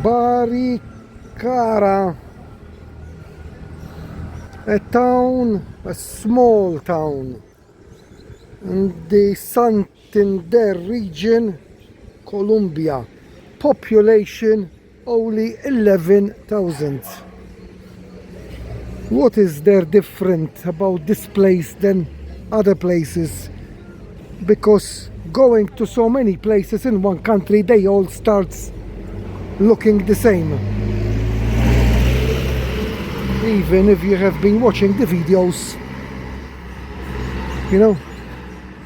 Barichara, a town, a small town in the Santander region, Colombia. Population only 11,000. What is there different about this place than other places? Because going to so many places in one country, they all start looking the same. Even if you have been watching the videos, you know,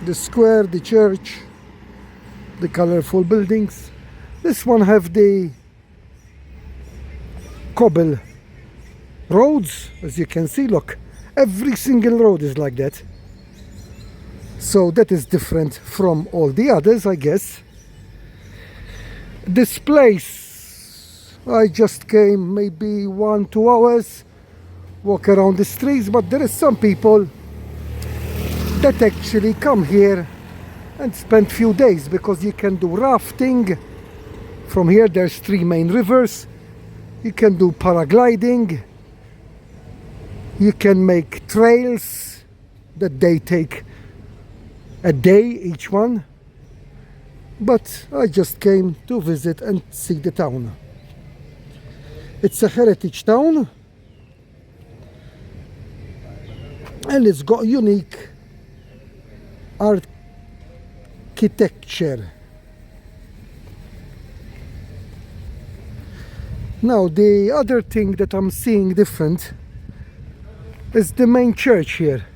the square, the church, the colorful buildings. This one have the cobble roads, as you can see. Look, every single road is like that. So that is different from all the others, I guess. This place, I just came maybe 1-2 hours, walk around the streets, but there is some people that actually come here and spend few days, because you can do rafting. From here there's 3 main rivers. You can do paragliding. You can make trails that they take a day each one. But I just came to visit and see the town. It's a heritage town, and it's got unique architecture. Now the other thing that I'm seeing different is the main church here.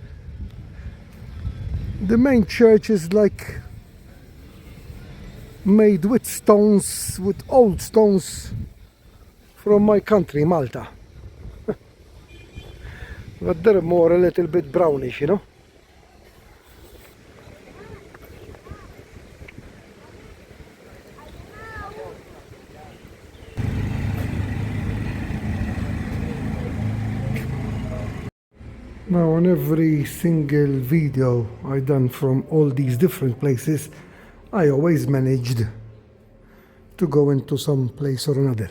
The main church is like made with stones, with old stones from my country, Malta. But they're more a little bit brownish, you know. Now on every single video I done from all these different places, I always managed to go into some place or another.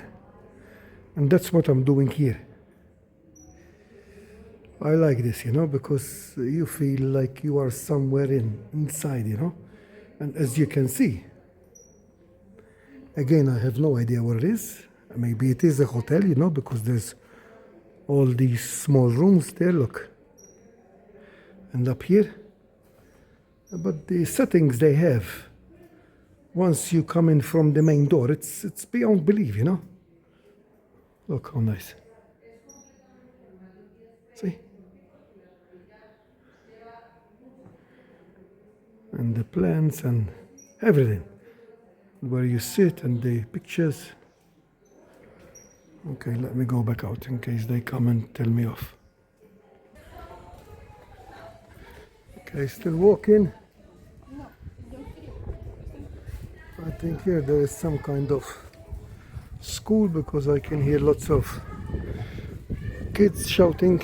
And that's what I'm doing here. I like this, you know, because you feel like you are somewhere inside, you know. And as you can see, again, I have no idea what it is. Maybe it is a hotel, you know, because there's all these small rooms there, look. And up here, but the settings they have, once you come in from the main door, it's beyond belief, you know. Look how nice. See? And the plants and everything. Where you sit and the pictures. Okay, let me go back out in case they come and tell me off. Okay, still walking. I think here there is some kind of school, because I can hear lots of kids shouting.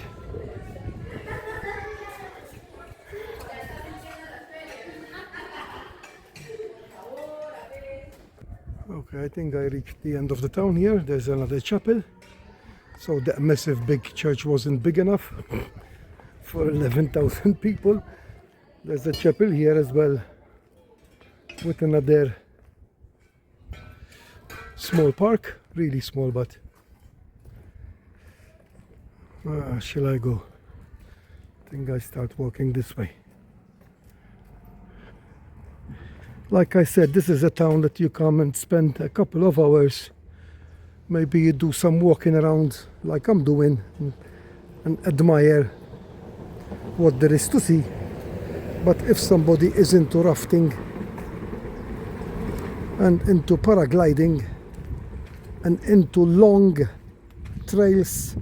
Okay, I think I reached the end of the town here. There's another chapel. So that massive big church wasn't big enough for 11,000 people. There's a chapel here as well, with another small park, really small, but shall I go? I think I start walking this way. Like I said, this is a town that you come and spend a couple of hours. Maybe you do some walking around like I'm doing and admire what there is to see. But if somebody is into rafting and into paragliding and into long trails,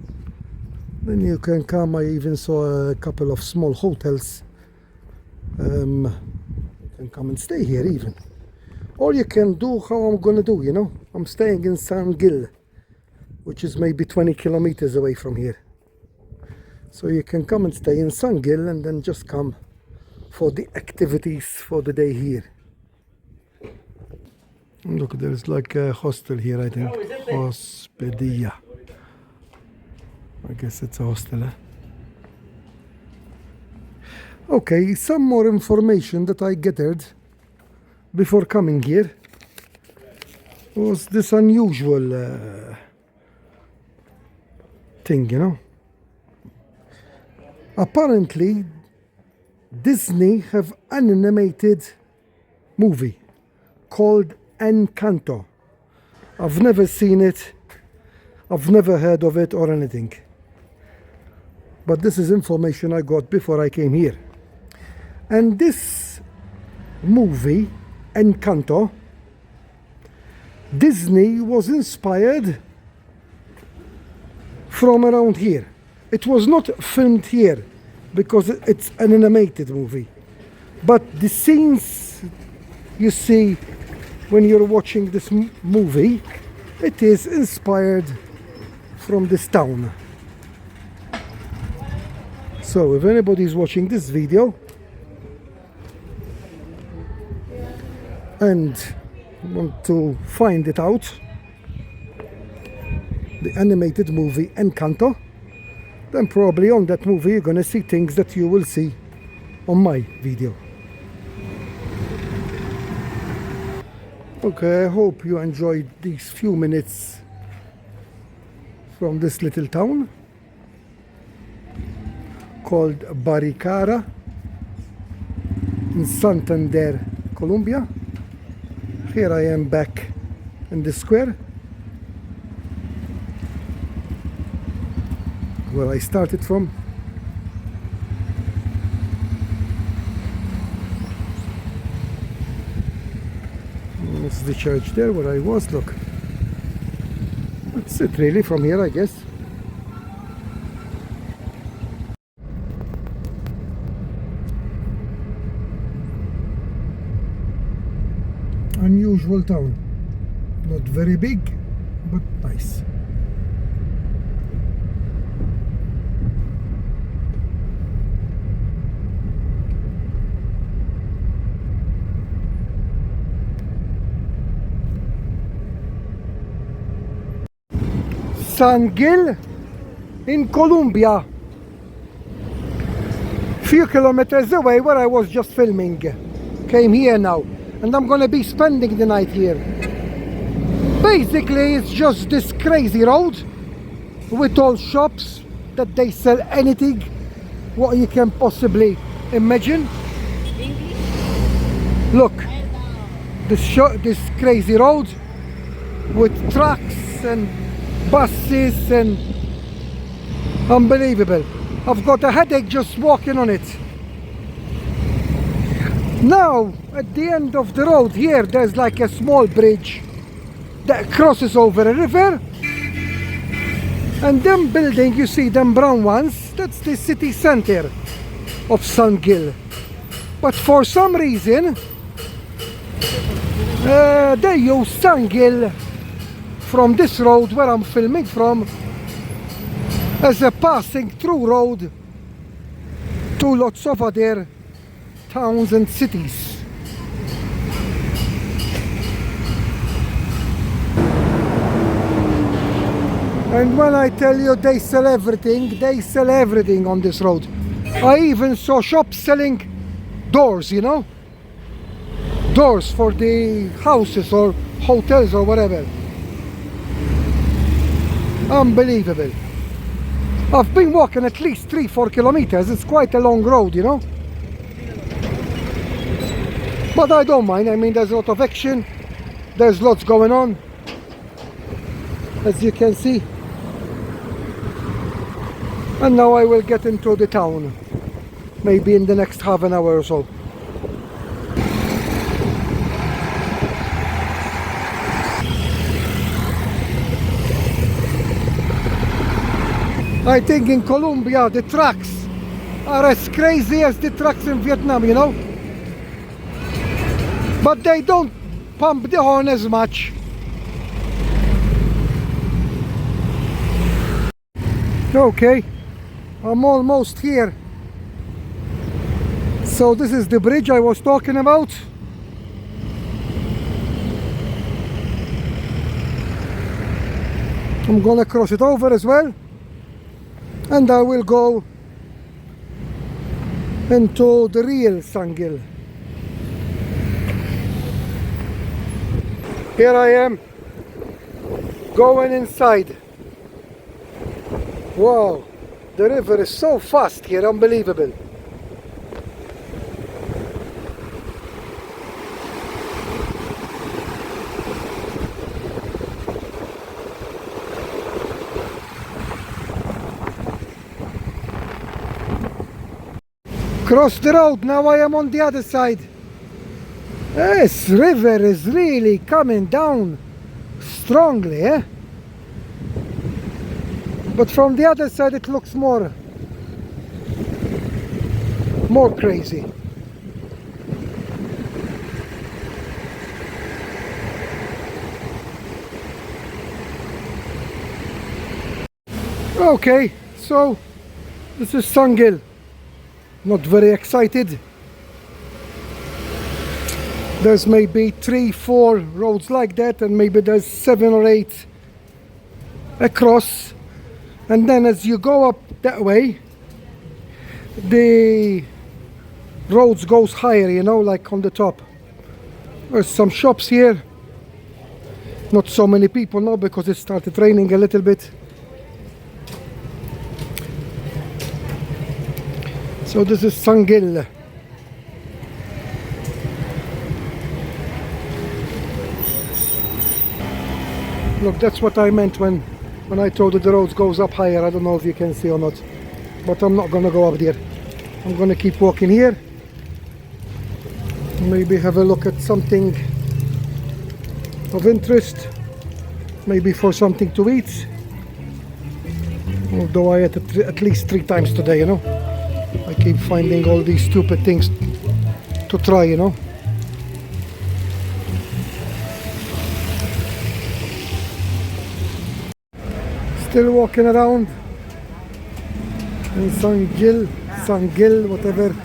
then you can come. I even saw a couple of small hotels. You can come and stay here even. Or you can do how I'm gonna do, you know. I'm staying in San Gil, which is maybe 20 kilometers away from here. So you can come and stay in San Gil and then just come for the activities for the day here. Look, there's like a hostel here, I think. Hospedia. I guess it's a hostel, eh? Okay, some more information that I gathered before coming here was this unusual thing, you know. Apparently, Disney have an animated movie called Encanto. I've never seen it, I've never heard of it or anything. But this is information I got before I came here. And this movie, Encanto, Disney was inspired from around here. It was not filmed here because it's an animated movie. But the scenes you see when you're watching this movie, it is inspired from this town. So if anybody's watching this video and want to find it out, the animated movie Encanto, then probably on that movie you're gonna see things that you will see on my video. Okay, I hope you enjoyed these few minutes from this little town called Barichara in Santander, Colombia. Here I am back in the square where I started from. This is the church there where I was, look. That's it really from here, I guess. Unusual town. Not very big, but nice. San Gil in Colombia, few kilometers away where I was just filming. Came here now and I'm gonna be spending the night here. Basically it's just this crazy road with all shops that they sell anything what you can possibly imagine. Look, this crazy road with trucks and buses and unbelievable. I've got a headache just walking on it. Now at the end of the road here there's like a small bridge that crosses over a river, and them building you see, them brown ones, that's the city center of San Gil. But for some reason they use San Gil from this road where I'm filming from as a passing through road to lots of other towns and cities. And when I tell you they sell everything on this road. I even saw shops selling doors, you know, doors for the houses or hotels or whatever. Unbelievable. I've been walking at least 3-4 kilometers. It's quite a long road, you know. But I don't mind. I mean, there's a lot of action. There's lots going on, as you can see. And now I will get into the town, maybe in the next half an hour or so. I think in Colombia the trucks are as crazy as the trucks in Vietnam, you know. But they don't pump the horn as much. Okay, I'm almost here. So this is the bridge I was talking about. I'm gonna cross it over as well, and I will go into the real Sangil. Here I am going inside. Wow, the river is so fast here, unbelievable. Cross the road, now I am on the other side. This river is really coming down strongly, eh? But from the other side it looks more crazy. Okay, so this is Sangil. Not very excited. There's maybe 3-4 roads like that, and maybe there's 7 or 8 across. And then as you go up that way, the roads goes higher, you know, like on the top. There's some shops here. Not so many people now because it started raining a little bit. So this is Sangil. Look, that's what I meant when I told you the road goes up higher. I don't know if you can see or not, but I'm not gonna go up there. I'm gonna keep walking here. Maybe have a look at something of interest. Maybe for something to eat. Although I ate it at least 3 times today, you know. I keep finding all these stupid things to try, you know. Still walking around in Sangil, whatever.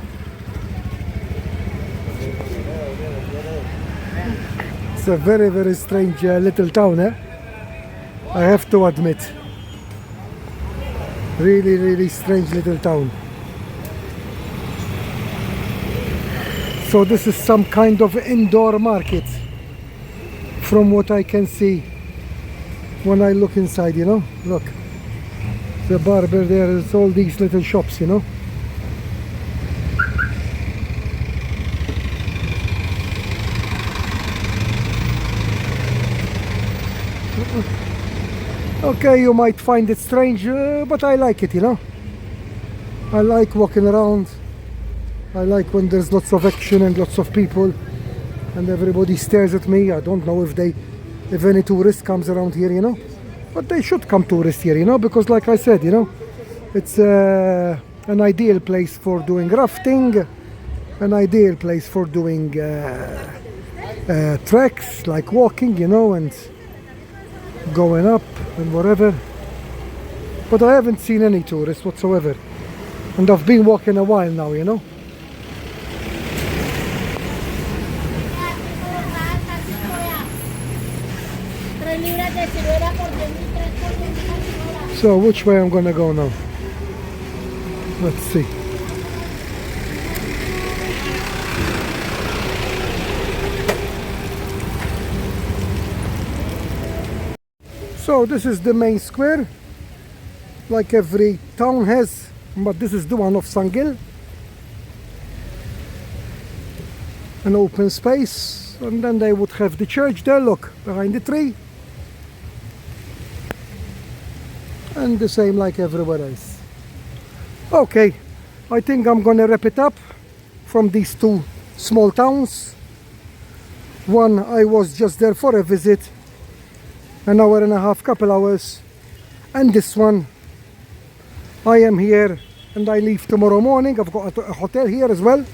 It's a very, very strange little town, eh? I have to admit. Really, really strange little town. So this is some kind of indoor market, from what I can see when I look inside, you know. Look, the barber there is all these little shops, you know. Okay, you might find it strange, but I like it, you know. I like walking around. I like when there's lots of action and lots of people and everybody stares at me. I don't know if any tourist comes around here, you know, but they should come tourists here, you know, because like I said, you know, it's an ideal place for doing rafting, an ideal place for doing treks like walking, you know, and going up and whatever. But I haven't seen any tourists whatsoever, and I've been walking a while now, you know. So which way I'm gonna go now? Let's see. So this is the main square, like every town has, but this is the one of Sangil. An open space, and then they would have the church there, look, behind the tree. And the same like everywhere else. Okay, I think I'm gonna wrap it up from these 2 small towns. One, I was just there for a visit, an hour and a half, couple hours, and this one, I am here and I leave tomorrow morning. I've got a hotel here as well.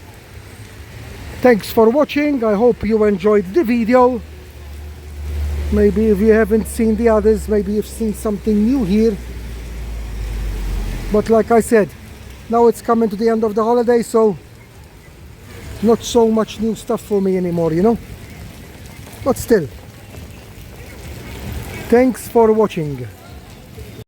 Thanks for watching. I hope you enjoyed the video. Maybe if you haven't seen the others, maybe you've seen something new here. But like I said, now it's coming to the end of the holiday, so not so much new stuff for me anymore, you know. But still, thanks for watching.